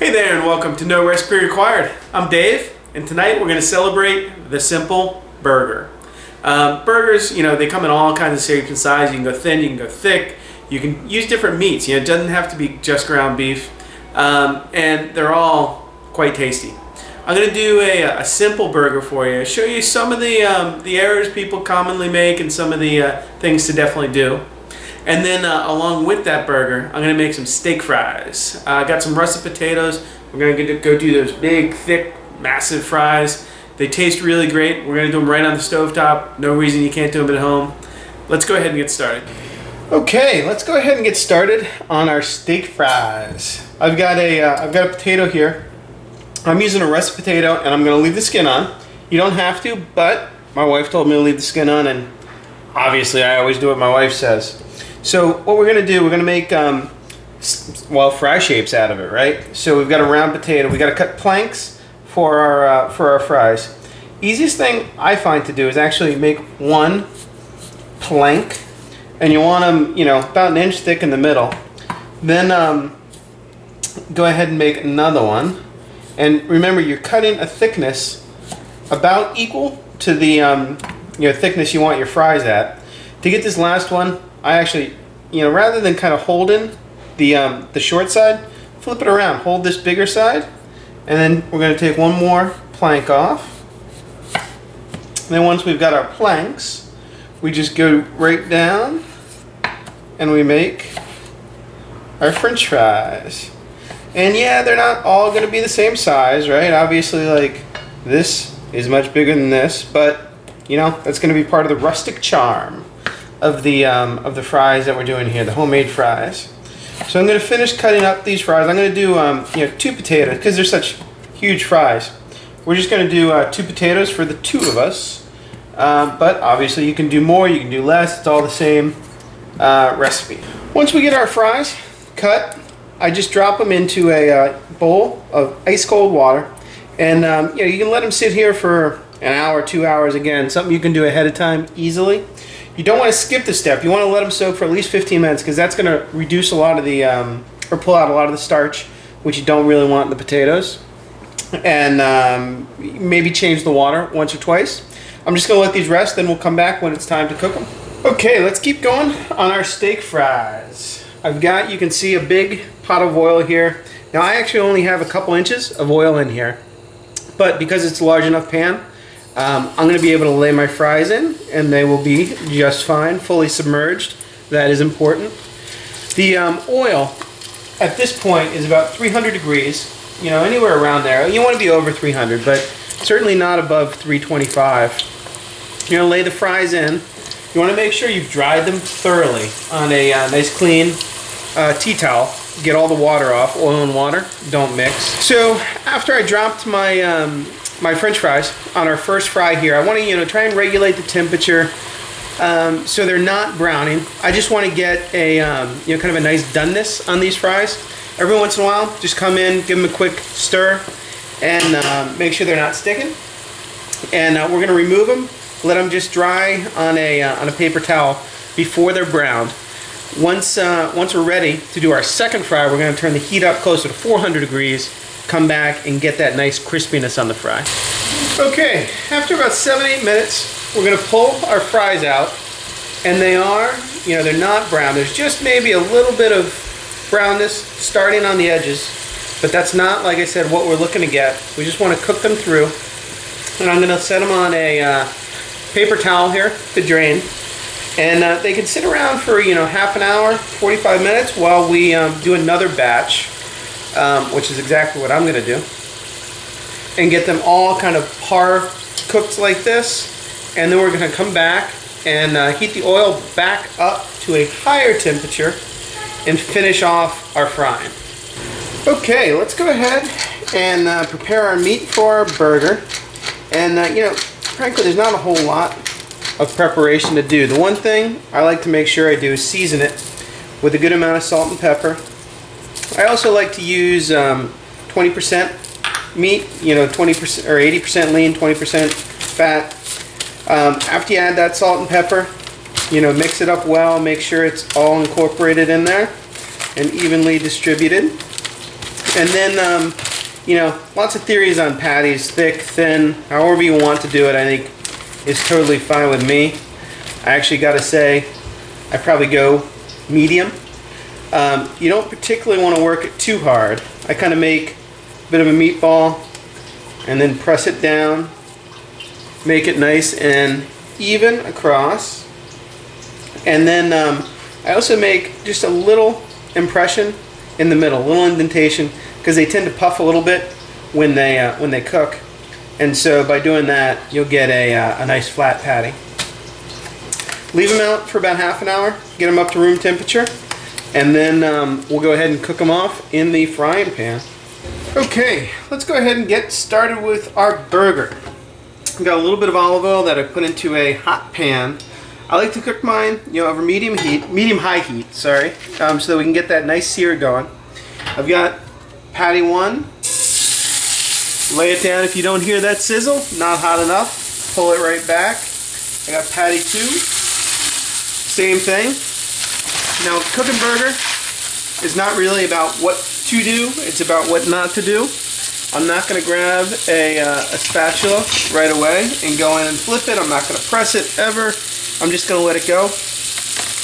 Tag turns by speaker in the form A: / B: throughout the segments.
A: Hey there and welcome to No Recipe Required. I'm Dave and tonight we're going to celebrate the simple burger. Burgers, they come in all kinds of shapes and sizes. You can go thin, you can go thick, you can use different meats. It doesn't have to be just ground beef, and they're all quite tasty. I'm going to do a simple burger for you, show you some of the errors people commonly make and some of the things to definitely do. And then along with that burger, I'm going to make some steak fries. I got some russet potatoes. We're going to go do those big, thick, massive fries. They taste really great. We're going to do them right on the stovetop. No reason you can't do them at home. Let's go ahead and get started. Okay, let's go ahead and get started on our steak fries. I've got a potato here. I'm using a russet potato, and I'm going to leave the skin on. You don't have to, but my wife told me to leave the skin on, and obviously I always do what my wife says. So what we're going to do, we're going to make, fry shapes out of it, right? So we've got a round potato. We've got to cut planks for our fries. Easiest thing I find to do is actually make one plank, and you want them, about an inch thick in the middle. Then go ahead and make another one. And remember, you're cutting a thickness about equal to the thickness you want your fries at. To get this last one, I actually, rather than kind of holding the short side, flip it around. Hold this bigger side, and then we're going to take one more plank off. And then once we've got our planks, we just go right down, and we make our French fries. And yeah, they're not all going to be the same size, right? Obviously, like this is much bigger than this, but that's going to be part of the rustic charm of the fries that we're doing here, the homemade fries. So I'm going to finish cutting up these fries. I'm going to do 2 potatoes because they're such huge fries. We're just going to do 2 potatoes for the 2 of us. But obviously you can do more, you can do less. It's all the same recipe. Once we get our fries cut, I just drop them into a bowl of ice cold water, and you can let them sit here for an hour, 2 hours. Again, something you can do ahead of time easily. You don't want to skip the step. You want to let them soak for at least 15 minutes because that's going to reduce a lot of the, or pull out a lot of the starch, which you don't really want in the potatoes. And maybe change the water once or twice. I'm just going to let these rest, then we'll come back when it's time to cook them. Okay, let's keep going on our steak fries. I've got, you can see, a big pot of oil here. Now I actually only have a couple inches of oil in here, but because it's a large enough pan, I'm going to be able to lay my fries in, and they will be just fine, fully submerged. That is important. The oil at this point is about 300 degrees, anywhere around there. You want to be over 300, but certainly not above 325. You're going to lay the fries in. You want to make sure you've dried them thoroughly on a nice clean tea towel. Get all the water off. Oil and water don't mix. So after I dropped my my French fries on our first fry here, I want to try and regulate the temperature so they're not browning. I just want to get a kind of a nice doneness on these fries. Every once in a while, just come in, give them a quick stir, and make sure they're not sticking. And we're going to remove them. Let them just dry on a paper towel before they're browned. Once we're ready to do our second fry, we're going to turn the heat up closer to 400 degrees, come back and get that nice crispiness on the fry. Okay, after about 7-8 minutes, we're going to pull our fries out, and they are, they're not brown. There's just maybe a little bit of brownness starting on the edges, but that's not, like I said, what we're looking to get. We just want to cook them through, and I'm going to set them on a paper towel here to drain. And they can sit around for, half an hour, 45 minutes while we do another batch, which is exactly what I'm going to do. And get them all kind of par cooked like this. And then we're going to come back and heat the oil back up to a higher temperature and finish off our frying. Okay, let's go ahead and prepare our meat for our burger. And, frankly, there's not a whole lot of preparation to do. The one thing I like to make sure I do is season it with a good amount of salt and pepper. I also like to use 20% meat, 20% or 80% lean, 20% fat. After you add that salt and pepper, mix it up well, make sure it's all incorporated in there and evenly distributed. And then, you know, lots of theories on patties, thick, thin, however you want to do it, I think is totally fine with me. I actually got to say, I probably go medium. You don't particularly want to work it too hard. I kind of make a bit of a meatball and then press it down, make it nice and even across. And then I also make just a little impression in the middle, a little indentation, because they tend to puff a little bit when they cook. And so by doing that, you'll get a nice flat patty. Leave them out for about half an hour, get them up to room temperature, and then we'll go ahead and cook them off in the frying pan. Okay, let's go ahead and get started with our burger. I've got a little bit of olive oil that I put into a hot pan. I like to cook mine, you know, over medium-high heat, sorry, so that we can get that nice sear going. I've got patty 1. Lay it down if you don't hear that sizzle. Not hot enough. Pull it right back. I got patty 2. Same thing. Now, cooking burger is not really about what to do. It's about what not to do. I'm not going to grab a spatula right away and go in and flip it. I'm not going to press it ever. I'm just going to let it go.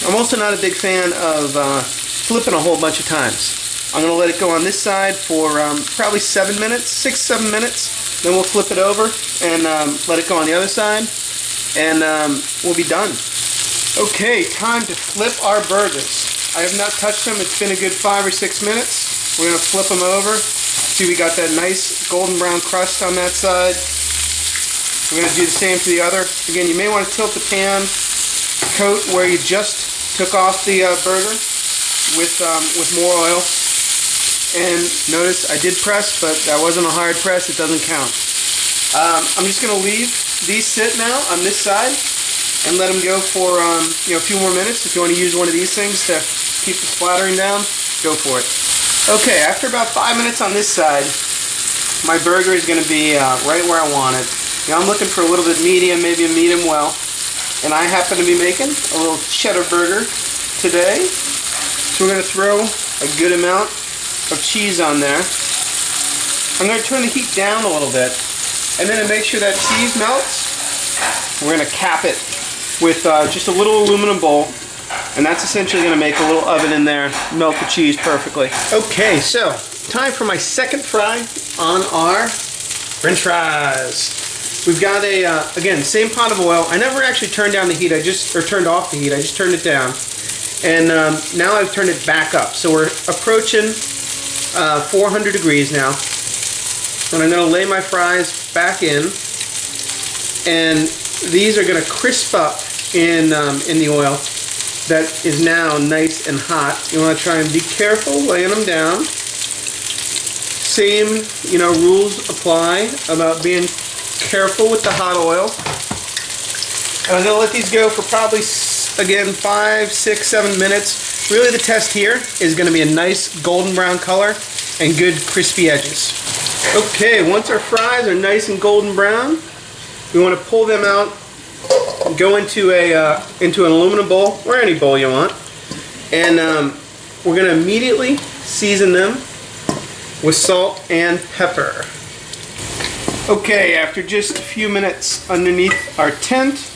A: I'm also not a big fan of flipping a whole bunch of times. I'm going to let it go on this side for probably 7 minutes, 6-7 minutes. Then we'll flip it over and let it go on the other side, and we'll be done. Okay, time to flip our burgers. I have not touched them. It's been a good 5 or 6 minutes. We're going to flip them over. See, we got that nice golden brown crust on that side. We're going to do the same for the other. Again, you may want to tilt the pan, coat where you just took off the burger with more oil. And notice I did press, but that wasn't a hard press. It doesn't count. I'm just going to leave these sit now on this side and let them go for you know, a few more minutes. If you want to use one of these things to keep the splattering down, go for it. Okay, after about 5 minutes on this side, my burger is going to be right where I want it. You know, I'm looking for a little bit medium, maybe a medium well. And I happen to be making a little cheddar burger today. So we're going to throw a good amount of cheese on there. I'm going to turn the heat down a little bit, and then to make sure that cheese melts, we're going to cap it with just a little aluminum bowl, and that's essentially going to make a little oven in there, melt the cheese perfectly. Okay, so time for my second fry on our French fries. We've got a again, same pot of oil. I never actually turned down the heat. Turned off the heat. I just turned it down, and now I've turned it back up. So we're approaching 400 degrees now, and I'm going to lay my fries back in, and these are going to crisp up in the oil that is now nice and hot. You want to try and be careful laying them down. Same, you know, rules apply about being careful with the hot oil. And I'm going to let these go for probably, again, 5, 6, 7 minutes. Really, the test here is going to be a nice golden brown color and good crispy edges. Okay, once our fries are nice and golden brown, we want to pull them out and go into an aluminum bowl, or any bowl you want, and we're going to immediately season them with salt and pepper. Okay, after just a few minutes underneath our tent,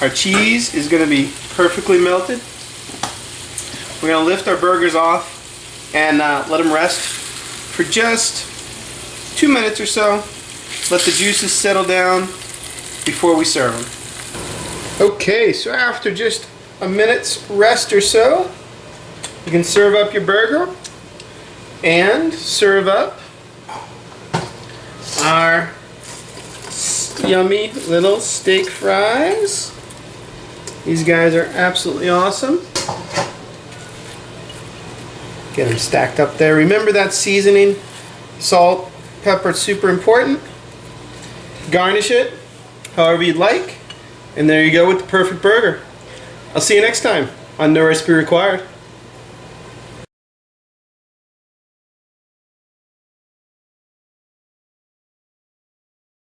A: our cheese is going to be perfectly melted. We're going to lift our burgers off and let them rest for just 2 minutes or so. Let the juices settle down before we serve them. Okay, so after just a minute's rest or so, you can serve up your burger and serve up our yummy little steak fries. These guys are absolutely awesome. Get them stacked up there. Remember that seasoning, salt, pepper, it's super important. Garnish it however you'd like, and there you go with the perfect burger. I'll see you next time on No Recipe Required.